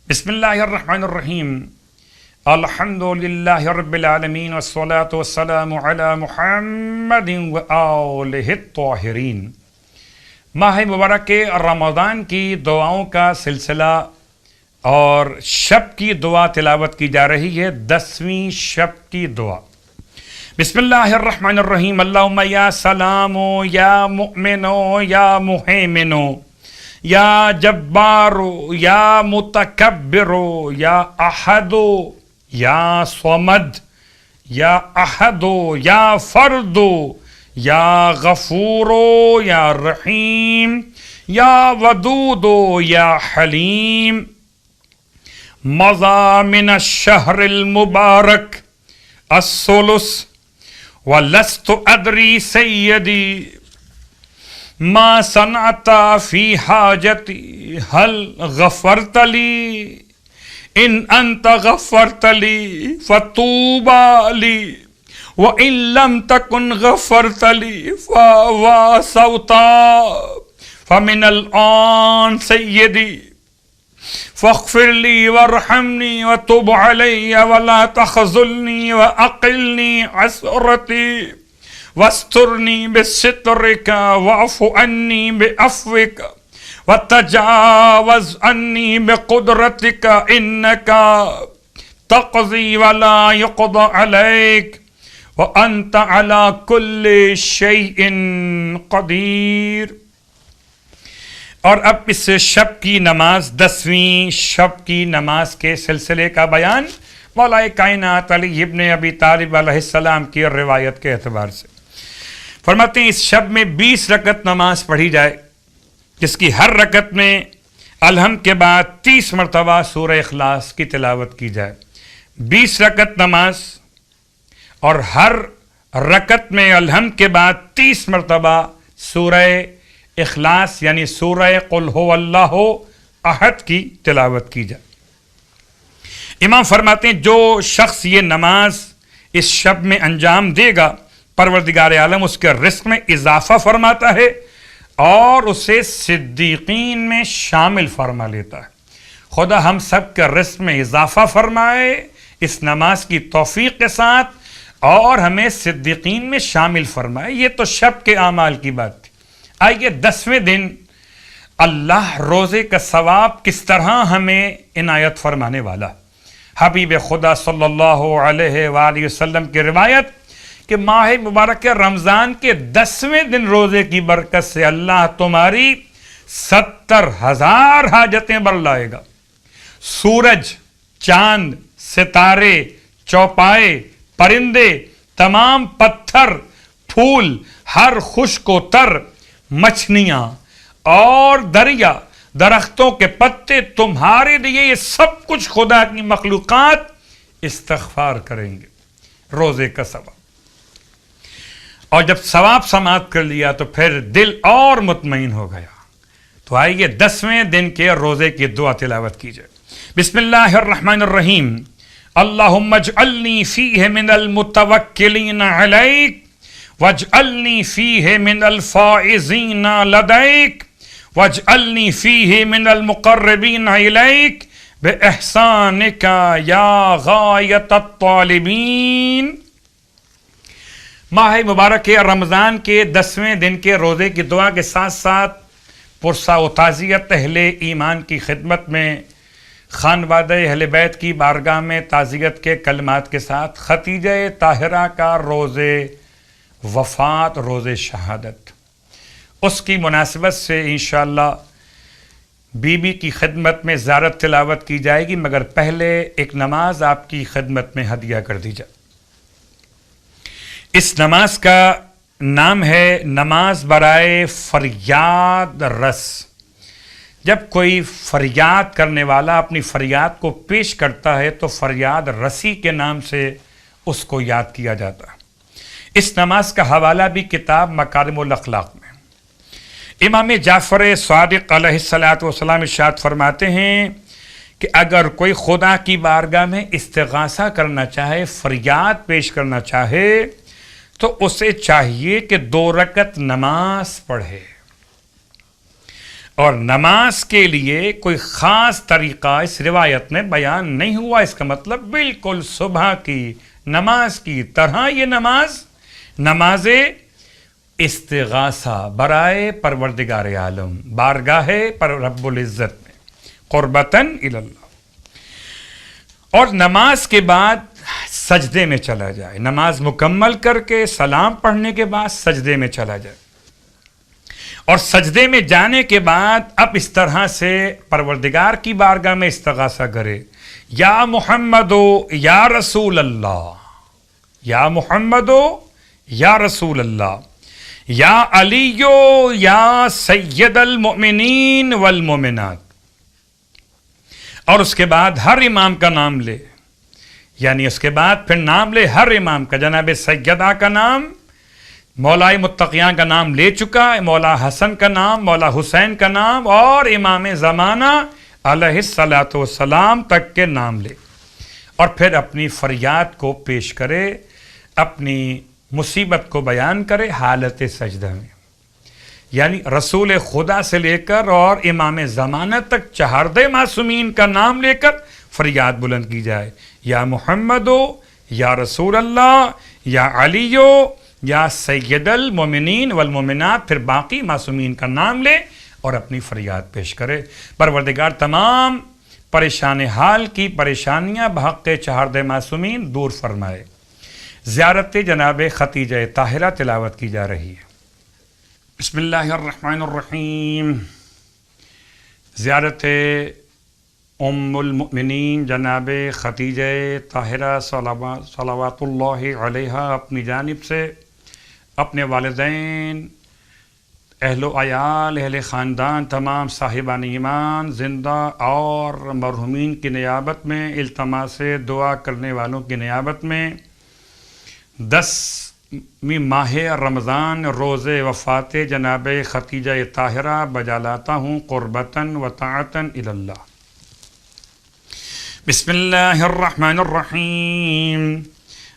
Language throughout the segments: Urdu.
بسم اللہ الرحمن الرحیم الحمد للہ رب العالمین والصلاة والسلام علی محمد وآلہ الطاہرین۔ ماہ مبارک رمضان کی دعاؤں کا سلسلہ اور شب کی دعا تلاوت کی جا رہی ہے، 10ویں شب کی دعا۔ بسم اللہ الرحمن الرحیم اللہم یا سلامو یا مؤمنو یا مہیمنو یا جبارو یا متکبرو یا احدو یا صمد یا احدو یا فردو یا غفورو یا رحیم یا ودودو یا حلیم۔ مضى من الشهر المبارك الثلث ولست أدري سيدي ما صنعت في حاجتي هل غفرت لي إن أنت غفرت لي فطوبى لي وإن لم تكن غفرت لي فواسوت فمن الآن سيدي فاغفر لي وارحمني وتب علي ولا تخذلني وأقلني عثرتي واسترني بسترك واعف عني بعفوك وتجاوز عني بقدرتك إنك تقضي ولا يقضى عليك وأنت على كل شيء قدير۔ اور اب اس شب کی نماز 10ویں شب کی نماز کے سلسلے کا بیان مولا کائنات علی ابن ابی طالب علیہ السلام کی روایت کے اعتبار سے فرماتے ہیں اس شب میں 20 رکعت نماز پڑھی جائے، جس کی ہر رکعت میں الحمد کے بعد 30 مرتبہ سورہ اخلاص کی تلاوت کی جائے۔ 20 رکعت نماز اور ہر رکعت میں الحمد کے بعد 30 مرتبہ سورہ اخلاص یعنی سورہ قل هو اللہ احد کی تلاوت کی جائے۔ امام فرماتے ہیں جو شخص یہ نماز اس شب میں انجام دے گا، پروردگار عالم اس کے رزق میں اضافہ فرماتا ہے اور اسے صدیقین میں شامل فرما لیتا ہے۔ خدا ہم سب کے رزق میں اضافہ فرمائے اس نماز کی توفیق کے ساتھ اور ہمیں صدیقین میں شامل فرمائے۔ یہ تو شب کے اعمال کی بات تھی۔ آئیے 10ویں دن اللہ روزے کا ثواب کس طرح ہمیں عنایت فرمانے والا۔ حبیب خدا صلی اللہ علیہ وآلہ وسلم کی روایت کہ ماہ مبارک رمضان کے 10ویں دن روزے کی برکت سے اللہ تمہاری 70,000 حاجتیں برلائے گا۔ سورج، چاند، ستارے، چوپائے، پرندے، تمام پتھر، پھول، ہر خشک و تر، مچھلیاں اور دریا، درختوں کے پتے، تمہارے لیے یہ سب کچھ خدا کی مخلوقات استغفار کریں گے روزے کا ثواب۔ اور جب ثواب سماعت کر لیا تو پھر دل اور مطمئن ہو گیا۔ تو آئیے 10ویں دن کے روزے کی دعا تلاوت کیجئے۔ بسم اللہ الرحمن الرحیم اللہم اجعلنی فیہ من المتوکلین علیک واجعلنی فیہ من الفائزین لدیک واجعلنی فیہ من المقربین الیک باحسانک یا غایت الطالبین۔ ماہ مبارک رمضان کے 10ویں دن کے روزے کی دعا کے ساتھ ساتھ پرسہ و تعزیت اہل ایمان کی خدمت میں خانوادہ اہل بیت کی بارگاہ میں تعزیت کے کلمات کے ساتھ ختیجہ طاہرہ کا روز وفات، روز شہادت، اس کی مناسبت سے انشاءاللہ بی بی کی خدمت میں زیارت تلاوت کی جائے گی، مگر پہلے ایک نماز آپ کی خدمت میں ہدیہ کر دی جائے۔ اس نماز کا نام ہے نماز برائے فریاد رس۔ جب کوئی فریاد کرنے والا اپنی فریاد کو پیش کرتا ہے تو فریاد رسی کے نام سے اس کو یاد کیا جاتا ہے۔ اس نماز کا حوالہ بھی کتاب مکارم الاخلاق میں۔ امام جعفر صادق علیہ السلام ارشاد فرماتے ہیں کہ اگر کوئی خدا کی بارگاہ میں استغاثہ کرنا چاہے، فریاد پیش کرنا چاہے، تو اسے چاہیے کہ 2 رکعت نماز پڑھے اور نماز کے لیے کوئی خاص طریقہ اس روایت میں بیان نہیں ہوا. اس کا مطلب بالکل صبح کی نماز کی طرح یہ نماز استغاثہ برائے پروردگار عالم، بارگاہ پر رب العزت میں، قربتاً الی اللہ. اور نماز کے بعد سجدے میں چلا جائے، نماز مکمل کر کے سلام پڑھنے کے بعد سجدے میں چلا جائے، اور سجدے میں جانے کے بعد اب اس طرح سے پروردگار کی بارگاہ میں استغاثہ کرے، یا محمدو یا رسول اللہ، یا محمدو یا رسول اللہ، یا علیو یا سید المؤمنین والمؤمنات. اور اس کے بعد ہر امام کا نام لے، یعنی اس کے بعد پھر نام لے ہر امام کا. جناب سیدہ کا نام، مولا متقیان کا نام لے چکا ہے، مولا حسن کا نام، مولا حسین کا نام، اور امام زمانہ علیہ الصلاۃ والسلام تک کے نام لے، اور پھر اپنی فریاد کو پیش کرے، اپنی مصیبت کو بیان کرے حالت سجدہ میں. یعنی رسول خدا سے لے کر اور امام زمانہ تک چہاردے معصومین کا نام لے کر فریاد بلند کی جائے، یا محمدو یا رسول اللہ، یا علیو یا سید المؤمنین والمؤمنات، پھر باقی معصومین کا نام لے اور اپنی فریاد پیش کرے. پروردگار تمام پریشان حال کی پریشانیاں بحق چہاردہ معصومین دور فرمائے. زیارت جناب ختیجہ طاہرہ تلاوت کی جا رہی ہے. بسم اللہ الرحمن الرحیم. زیارت ام المؤمنین جناب ختیجہ طاہرہ صلوات اللہ علیہا اپنی جانب سے اپنے والدین، اہل و عیال، اہل خاندان، تمام صاحبان ایمان زندہ اور مرحومین کی نیابت میں، التماس دعا کرنے والوں کی نیابت میں 10ویں ماہ رمضان روز وفات جناب ختیجہ طاہرہ بجا لاتا ہوں قربتاً و طاعتاً الی اللہ. بسم اللہ الرحمن الرحیم.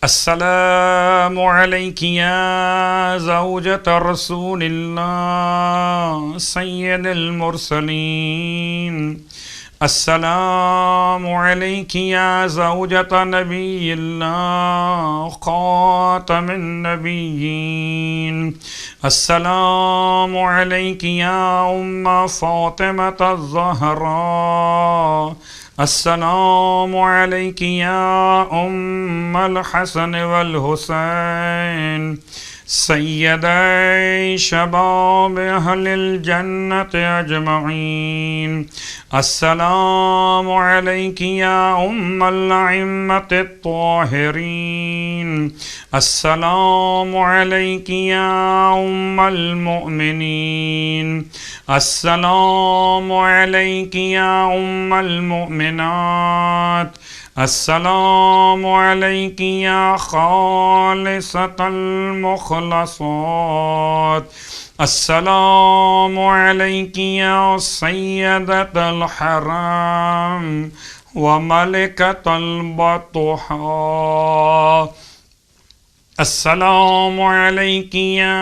السلام علیک یا زوجۃ رسول اللہ سید المرسلین. السلام علیک یا زوجۃ نبی اللہ خاتم النبیین. السلام علیک یا ام فاطمۃ الزہراء. السلام علیک یا ام الحسن والحسین سیدی شباب اہل الجنت اجمعین. السلام علیک یا ام الائمۃ الطاہرین. السلام علیک یا ام المؤمنین. السلام علیک یا ام المؤمنات. السلام علیک یا خالصۃ المخلصات. السلام علیک یا سیدۃ الحرم وملکۃ البطحاء. السلام علیک یا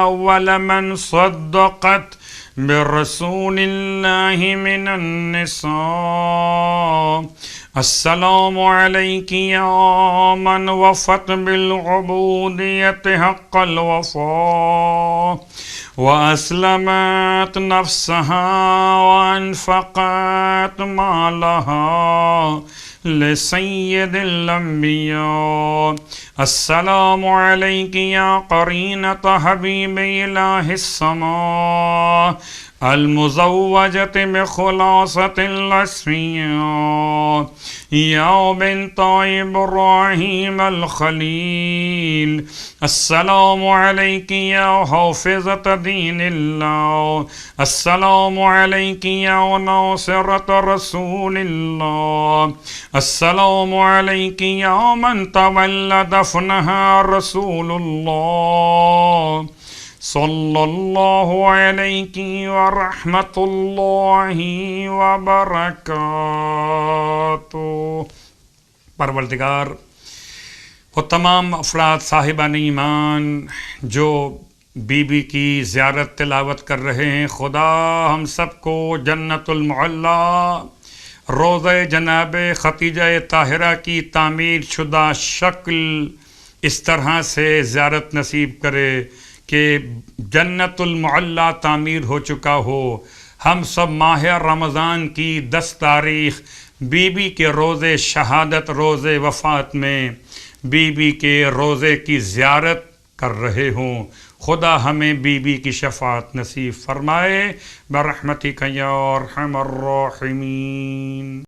اول من صدقت برسول اللہ من النساء. السلام علیک یا من وفت بالعبودیت حق الوفاء واسلمت نفسها وانفقت مالها لسید الانبیاء. السلام علیک یا قرینۃ حبیب الہ السماء المزوجۃ بخلاصۃ الاسفیاء. یا بنت ابراہیم الخلیل. السلام علیک یا حافظۃ دین اللہ. السلام علیک یا ناصرۃ رسول اللہ. السلام علیک یا من تولی دفنها رسول اللہ صلی اللہ علیہ ورحمۃ اللہ وبرکاتہ. پروردگار وہ تمام افراد صاحبان ایمان جو بی بی کی زیارت تلاوت کر رہے ہیں. خدا ہم سب کو جنت المعلا روضہ جناب ختیجہ طاہرہ کی تعمیر شدہ شکل اس طرح سے زیارت نصیب کرے کہ جنت المعلا تعمیر ہو چکا ہو. ہم سب ماہ رمضان کی 10 تاریخ بی بی کے روزے شہادت روزے وفات میں بی بی کے روزے کی زیارت کر رہے ہوں. خدا ہمیں بی بی کی شفاعت نصیب فرمائے برحمتک یا ارحم الراحمین.